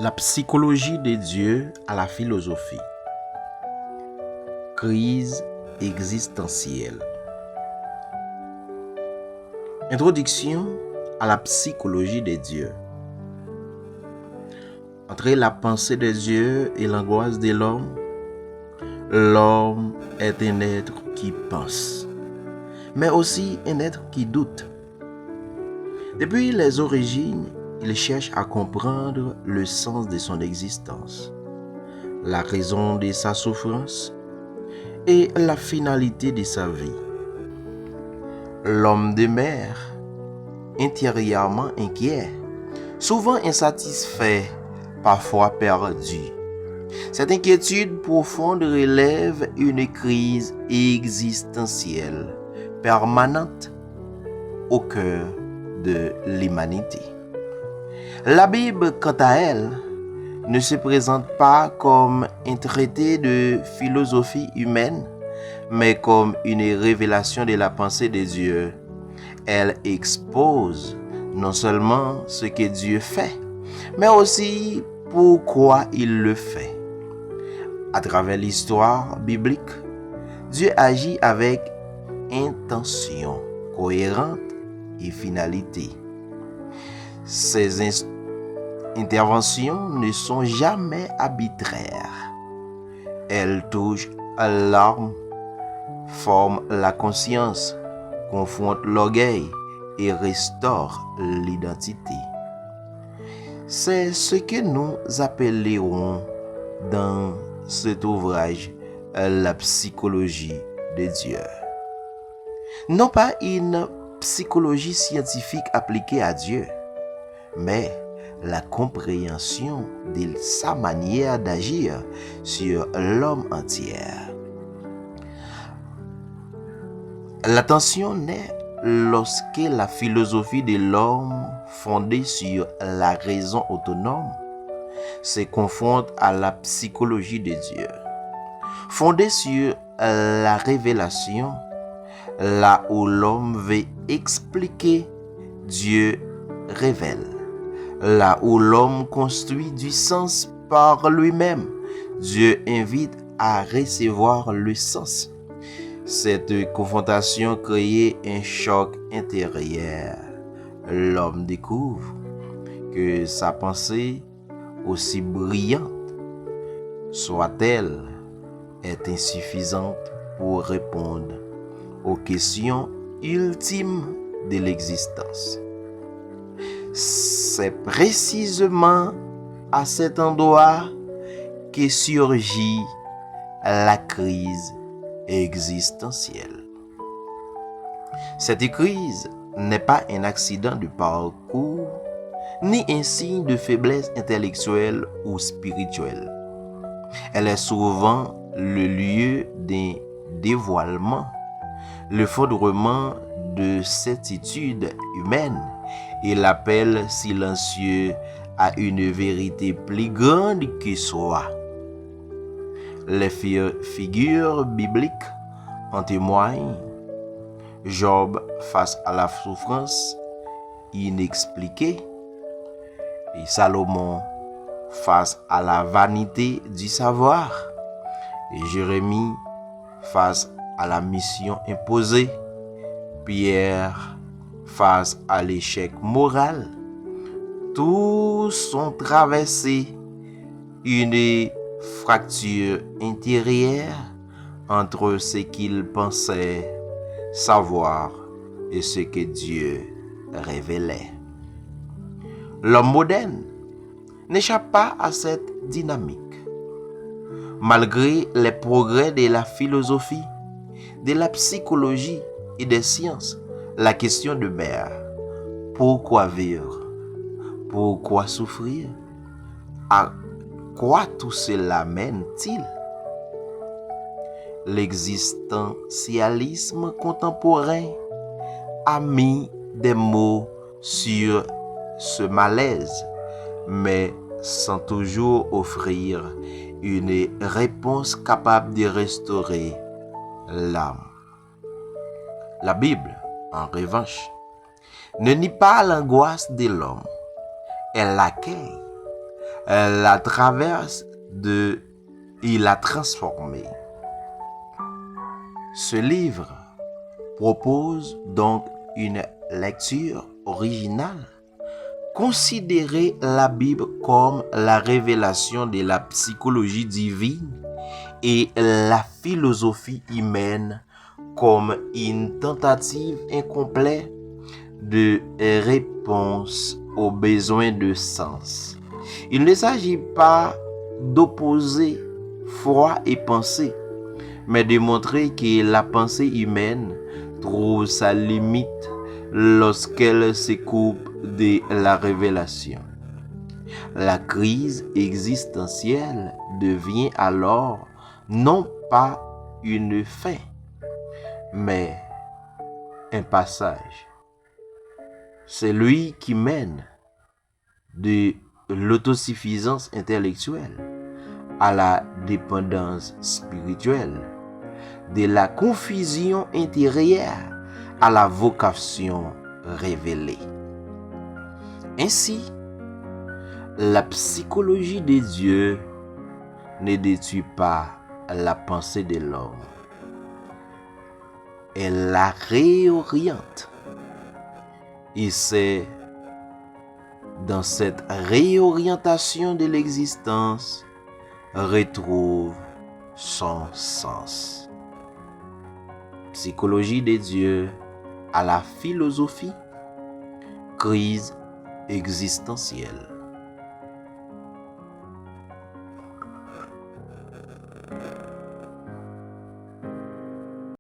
La psychologie de Dieu à la philosophie. Crise existentielle. Introduction à la psychologie de Dieu. Entre la pensée de Dieu et l'angoisse de l'homme est un être qui pense, mais aussi un être qui doute. Depuis les origines, il cherche à comprendre le sens de son existence, la raison de sa souffrance et la finalité de sa vie. L'homme demeure intérieurement inquiet, souvent insatisfait, parfois perdu. Cette inquiétude profonde relève une crise existentielle permanente au cœur de l'humanité. La Bible, quant à elle, ne se présente pas comme un traité de philosophie humaine, mais comme une révélation de la pensée de Dieu. Elle expose non seulement ce que Dieu fait, mais aussi pourquoi il le fait. À travers l'histoire biblique, Dieu agit avec intention cohérente et finalité. Ses interventions ne sont jamais arbitraires. Elles touchent à l'âme, forment la conscience, confrontent l'orgueil et restaurent l'identité. C'est ce que nous appellerons dans cet ouvrage la psychologie de Dieu. Non pas une psychologie scientifique appliquée à Dieu, mais la compréhension de sa manière d'agir sur l'homme entier. La tension naît lorsque la philosophie de l'homme, fondée sur la raison autonome, se confronte à la psychologie de Dieu, fondée sur la révélation, là où l'homme veut expliquer, Dieu révèle. Là où l'homme construit du sens par lui-même, Dieu invite à recevoir le sens. Cette confrontation crée un choc intérieur. L'homme découvre que sa pensée, aussi brillante soit-elle, est insuffisante pour répondre aux questions ultimes de l'existence. C'est précisément à cet endroit que surgit la crise existentielle. Cette crise n'est pas un accident de parcours, ni un signe de faiblesse intellectuelle ou spirituelle. Elle est souvent le lieu d'un dévoilement, le fondement de certitude humaine et l'appel silencieux à une vérité plus grande que soi. Les figures bibliques en témoignent. Job face à la souffrance inexpliquée et Salomon face à la vanité du savoir et Jérémie face à la mission imposée, Pierre face à l'échec moral. Tous ont traversé une fracture intérieure entre ce qu'ils pensaient savoir et ce que Dieu révélait. L'homme moderne n'échappe pas à cette dynamique. Malgré les progrès de la philosophie, de la psychologie et des sciences, la question demeure: pourquoi vivre? Pourquoi souffrir? À quoi tout cela mène-t-il? L'existentialisme contemporain a mis des mots sur ce malaise, mais sans toujours offrir une réponse capable de restaurer l'âme. La Bible, en revanche, ne nie pas l'angoisse de l'homme. Elle l'accueille. la traverse et l'a transformée. Ce livre propose donc une lecture originale. Considérez la Bible comme la révélation de la psychologie divine et la philosophie humaine comme une tentative incomplète de réponse aux besoins de sens. Il ne s'agit pas d'opposer foi et pensée, mais de montrer que la pensée humaine trouve sa limite lorsqu'elle se coupe de la révélation. La crise existentielle devient alors non pas une fin, mais un passage. C'est lui qui mène de l'autosuffisance intellectuelle à la dépendance spirituelle, de la confusion intérieure à la vocation révélée. Ainsi, la psychologie de Dieu ne détruit pas la pensée de l'homme. Elle la réoriente. Et c'est dans cette réorientation de l'existence retrouve son sens. Psychologie de Dieu à la philosophie, crise existentielle.